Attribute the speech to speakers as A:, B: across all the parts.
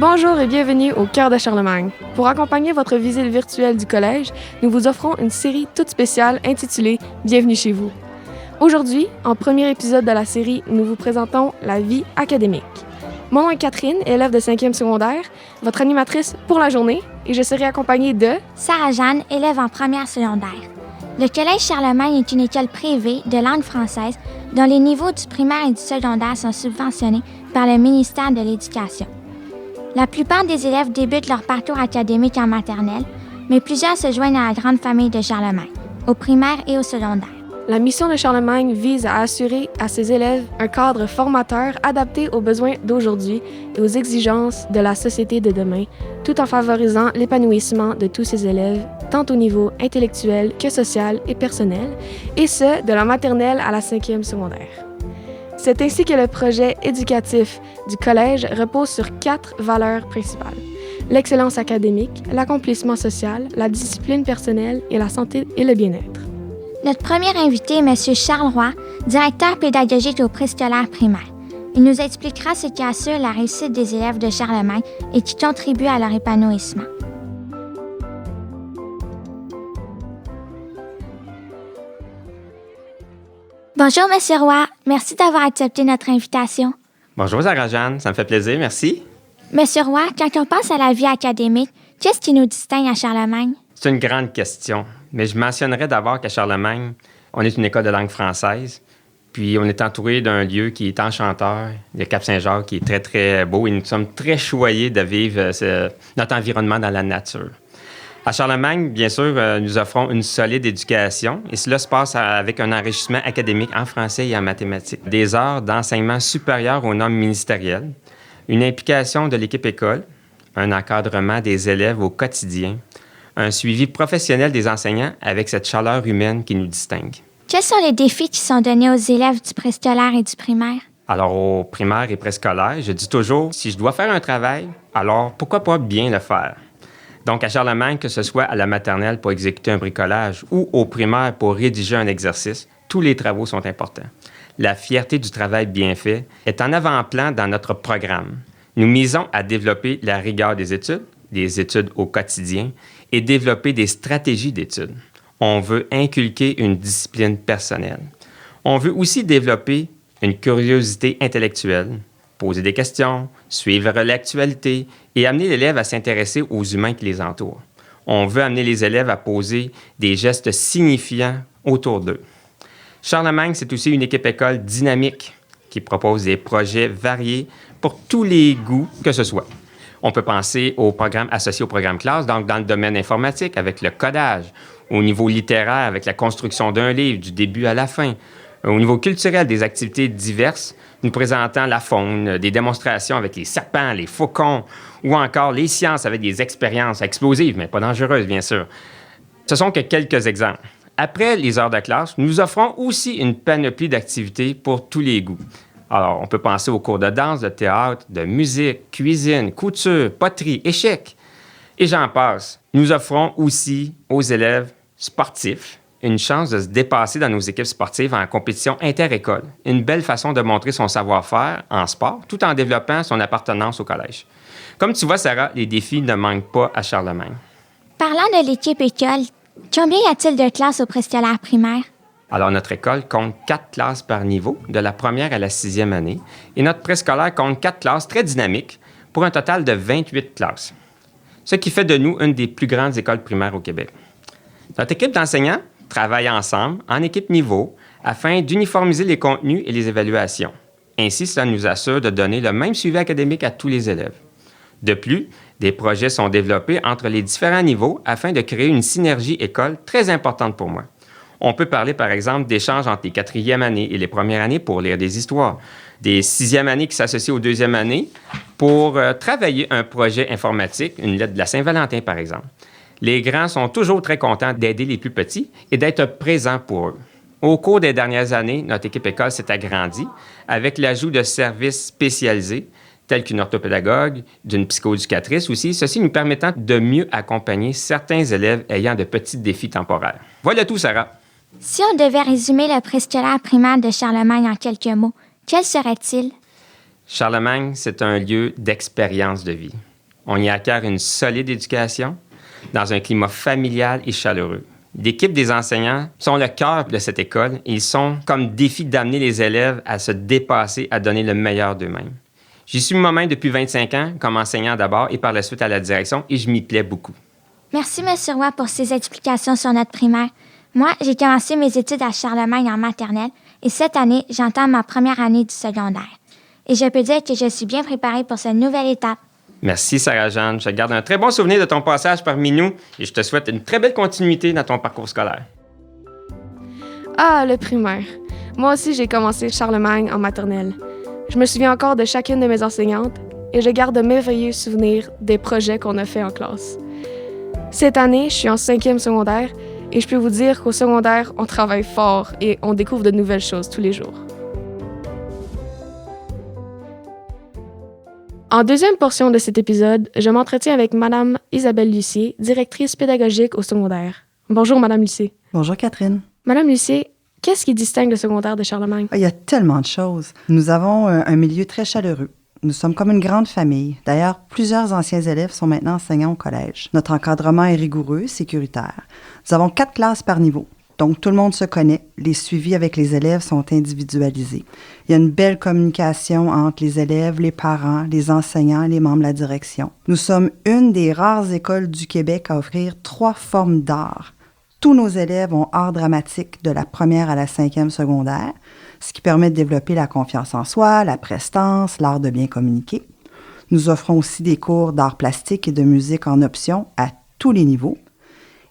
A: Bonjour et bienvenue au cœur de Charlemagne. Pour accompagner votre visite virtuelle du collège, nous vous offrons une série toute spéciale intitulée « Bienvenue chez vous ». Aujourd'hui, en premier épisode de la série, nous vous présentons la vie académique. Mon nom est Catherine, élève de 5e secondaire, votre animatrice pour la journée, et je serai accompagnée de...
B: Sarah-Jeanne, élève en première secondaire. Le Collège Charlemagne est une école privée de langue française dont les niveaux du primaire et du secondaire sont subventionnés par le ministère de l'Éducation. La plupart des élèves débutent leur parcours académique en maternelle, mais plusieurs se joignent à la grande famille de Charlemagne, au primaire et au secondaire.
A: La mission de Charlemagne vise à assurer à ses élèves un cadre formateur adapté aux besoins d'aujourd'hui et aux exigences de la société de demain, tout en favorisant l'épanouissement de tous ses élèves, tant au niveau intellectuel que social et personnel, et ce, de la maternelle à la 5e secondaire. C'est ainsi que le projet éducatif du collège repose sur 4 valeurs principales: l'excellence académique, l'accomplissement social, la discipline personnelle et la santé et le bien-être.
B: Notre premier invité est M. Charles Roy, directeur pédagogique au préscolaire primaire. Il nous expliquera ce qui assure la réussite des élèves de Charlemagne et qui contribue à leur épanouissement. Bonjour, M. Roy. Merci d'avoir accepté notre invitation.
C: Bonjour Sarah-Jeanne, ça me fait plaisir, merci.
B: M. Roy, quand on pense à la vie académique, qu'est-ce qui nous distingue à Charlemagne?
C: C'est une grande question, mais je mentionnerais d'abord qu'à Charlemagne, on est une école de langue française, puis on est entouré d'un lieu qui est enchanteur, le Cap-Saint-Jacques, qui est très, très beau, et nous sommes très choyés de vivre notre environnement dans la nature. À Charlemagne, bien sûr, nous offrons une solide éducation, et cela se passe avec un enrichissement académique en français et en mathématiques, des heures d'enseignement supérieur aux normes ministérielles, une implication de l'équipe école, un encadrement des élèves au quotidien, un suivi professionnel des enseignants avec cette chaleur humaine qui nous distingue.
B: Quels sont les défis qui sont donnés aux élèves du préscolaire et du primaire?
C: Alors, au primaire et préscolaire, je dis toujours, si je dois faire un travail, alors pourquoi pas bien le faire? Donc, à Charlemagne, que ce soit à la maternelle pour exécuter un bricolage ou au primaire pour rédiger un exercice, tous les travaux sont importants. La fierté du travail bien fait est en avant-plan dans notre programme. Nous misons à développer la rigueur des études au quotidien et développer des stratégies d'études. On veut inculquer une discipline personnelle. On veut aussi développer une curiosité intellectuelle, poser des questions, suivre l'actualité et amener l'élève à s'intéresser aux humains qui les entourent. On veut amener les élèves à poser des gestes signifiants autour d'eux. Charlemagne, c'est aussi une équipe école dynamique qui propose des projets variés pour tous les goûts que ce soit. On peut penser aux programmes associés au programme classe, donc dans le domaine informatique avec le codage, au niveau littéraire avec la construction d'un livre du début à la fin, au niveau culturel des activités diverses, nous présentant la faune, des démonstrations avec les serpents, les faucons, ou encore les sciences avec des expériences explosives, mais pas dangereuses, bien sûr. Ce sont que quelques exemples. Après les heures de classe, nous offrons aussi une panoplie d'activités pour tous les goûts. Alors, on peut penser aux cours de danse, de théâtre, de musique, cuisine, couture, poterie, échecs, et j'en passe. Nous offrons aussi aux élèves sportifs une chance de se dépasser dans nos équipes sportives en compétition inter-école. Une belle façon de montrer son savoir-faire en sport, tout en développant son appartenance au collège. Comme tu vois, Sarah, les défis ne manquent pas à Charlemagne.
B: Parlant de l'équipe école, combien y a-t-il de classes au préscolaire primaire?
C: Alors, notre école compte 4 classes par niveau, de la première à la 6e année, et notre préscolaire compte 4 classes très dynamiques, pour un total de 28 classes, ce qui fait de nous une des plus grandes écoles primaires au Québec. Notre équipe d'enseignants travaille ensemble, en équipe niveau, afin d'uniformiser les contenus et les évaluations. Ainsi, cela nous assure de donner le même suivi académique à tous les élèves. De plus, des projets sont développés entre les différents niveaux afin de créer une synergie école très importante pour moi. On peut parler, par exemple, d'échanges entre les 4e années et les premières années pour lire des histoires, des 6e années qui s'associent aux 2e années pour travailler un projet informatique, une lettre de la Saint-Valentin, par exemple. Les grands sont toujours très contents d'aider les plus petits et d'être présents pour eux. Au cours des dernières années, notre équipe école s'est agrandie avec l'ajout de services spécialisés tels qu'une orthopédagogue, d'une psychoéducatrice aussi, ceci nous permettant de mieux accompagner certains élèves ayant de petits défis temporaires. Voilà tout, Sarah.
B: Si on devait résumer le préscolaire primaire de Charlemagne en quelques mots, quel serait-il?
C: Charlemagne, c'est un lieu d'expérience de vie. On y acquiert une solide éducation dans un climat familial et chaleureux. L'équipe des enseignants sont le cœur de cette école et ils sont comme défi d'amener les élèves à se dépasser, à donner le meilleur d'eux-mêmes. J'y suis moi-même depuis 25 ans, comme enseignant d'abord et par la suite à la direction, et je m'y plais beaucoup.
B: Merci, M. Roy, pour ces explications sur notre primaire. Moi, j'ai commencé mes études à Charlemagne en maternelle et cette année, j'entame ma première année du secondaire. Et je peux dire que je suis bien préparée pour cette nouvelle étape.
C: Merci, Sarah-Jeanne. Je garde un très bon souvenir de ton passage parmi nous et je te souhaite une très belle continuité dans ton parcours scolaire.
A: Ah, le primaire. Moi aussi, j'ai commencé Charlemagne en maternelle. Je me souviens encore de chacune de mes enseignantes et je garde de merveilleux souvenirs des projets qu'on a faits en classe. Cette année, je suis en 5e secondaire et je peux vous dire qu'au secondaire, on travaille fort et on découvre de nouvelles choses tous les jours. En deuxième portion de cet épisode, je m'entretiens avec Mme Isabelle Lucier, directrice pédagogique au secondaire. Bonjour, Mme Lucier.
D: Bonjour, Catherine.
A: Mme Lucier, qu'est-ce qui distingue le secondaire de Charlemagne?
D: Il y a tellement de choses. Nous avons un milieu très chaleureux. Nous sommes comme une grande famille. D'ailleurs, plusieurs anciens élèves sont maintenant enseignants au collège. Notre encadrement est rigoureux, sécuritaire. Nous avons 4 classes par niveau. Donc, tout le monde se connaît. Les suivis avec les élèves sont individualisés. Il y a une belle communication entre les élèves, les parents, les enseignants et les membres de la direction. Nous sommes une des rares écoles du Québec à offrir 3 formes d'art. Tous nos élèves ont art dramatique de la première à la 5e secondaire, ce qui permet de développer la confiance en soi, la prestance, l'art de bien communiquer. Nous offrons aussi des cours d'art plastique et de musique en option à tous les niveaux.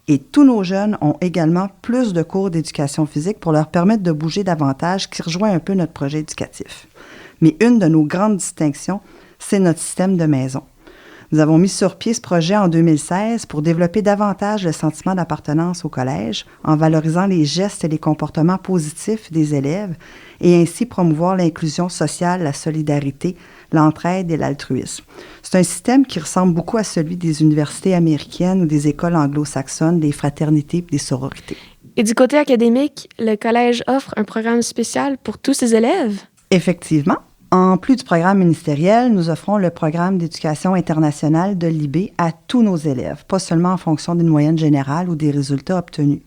D: Et tous nos jeunes ont également plus de cours d'éducation physique pour leur permettre de bouger davantage, qui rejoint un peu notre projet éducatif. Mais une de nos grandes distinctions, c'est notre système de maison. Nous avons mis sur pied ce projet en 2016 pour développer davantage le sentiment d'appartenance au collège en valorisant les gestes et les comportements positifs des élèves et ainsi promouvoir l'inclusion sociale, la solidarité, l'entraide et l'altruisme. C'est un système qui ressemble beaucoup à celui des universités américaines ou des écoles anglo-saxonnes, des fraternités et des sororités.
A: Et du côté académique, le collège offre un programme spécial pour tous ses élèves?
D: Effectivement. En plus du programme ministériel, nous offrons le programme d'éducation internationale de l'IB à tous nos élèves, pas seulement en fonction d'une moyenne générale ou des résultats obtenus.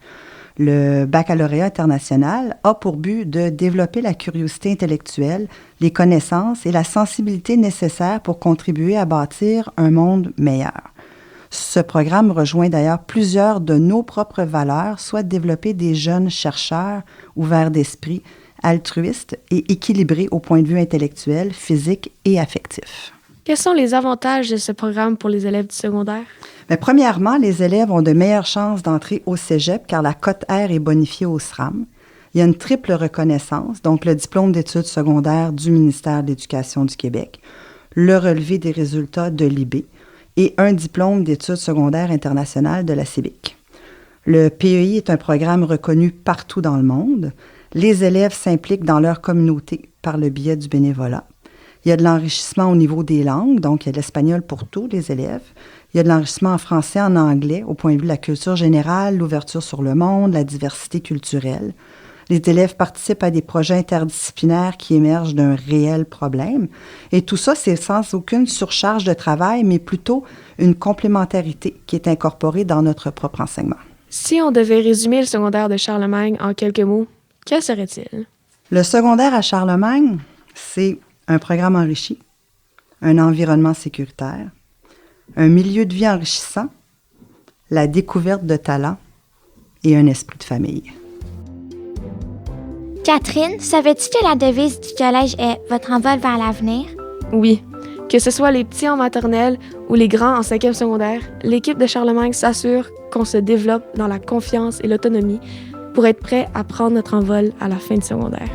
D: Le baccalauréat international a pour but de développer la curiosité intellectuelle, les connaissances et la sensibilité nécessaires pour contribuer à bâtir un monde meilleur. Ce programme rejoint d'ailleurs plusieurs de nos propres valeurs, soit développer des jeunes chercheurs ouverts d'esprit, altruistes et équilibrés au point de vue intellectuel, physique et affectif.
A: Quels sont les avantages de ce programme pour les élèves du secondaire?
D: Bien, premièrement, les élèves ont de meilleures chances d'entrer au cégep car la cote R est bonifiée au SRAM. Il y a une triple reconnaissance, donc le diplôme d'études secondaires du ministère de l'Éducation du Québec, le relevé des résultats de l'IB et un diplôme d'études secondaires internationales de la CIBIC. Le PEI est un programme reconnu partout dans le monde. Les élèves s'impliquent dans leur communauté par le biais du bénévolat. Il y a de l'enrichissement au niveau des langues, donc il y a de l'espagnol pour tous les élèves. Il y a de l'enrichissement en français, en anglais, au point de vue de la culture générale, l'ouverture sur le monde, la diversité culturelle. Les élèves participent à des projets interdisciplinaires qui émergent d'un réel problème. Et tout ça, c'est sans aucune surcharge de travail, mais plutôt une complémentarité qui est incorporée dans notre propre enseignement.
A: Si on devait résumer le secondaire de Charlemagne en quelques mots, quel serait-il?
D: Le secondaire à Charlemagne, c'est un programme enrichi, un environnement sécuritaire, un milieu de vie enrichissant, la découverte de talents et un esprit de famille.
B: Catherine, savais-tu que la devise du collège est « Votre envol vers l'avenir » ?
A: Oui. Que ce soit les petits en maternelle ou les grands en 5e secondaire, l'équipe de Charlemagne s'assure qu'on se développe dans la confiance et l'autonomie pour être prêt à prendre notre envol à la fin du secondaire.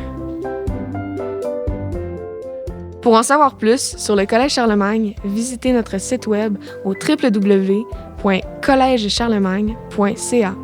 A: Pour en savoir plus sur le Collège Charlemagne, visitez notre site web au www.collegecharlemagne.ca.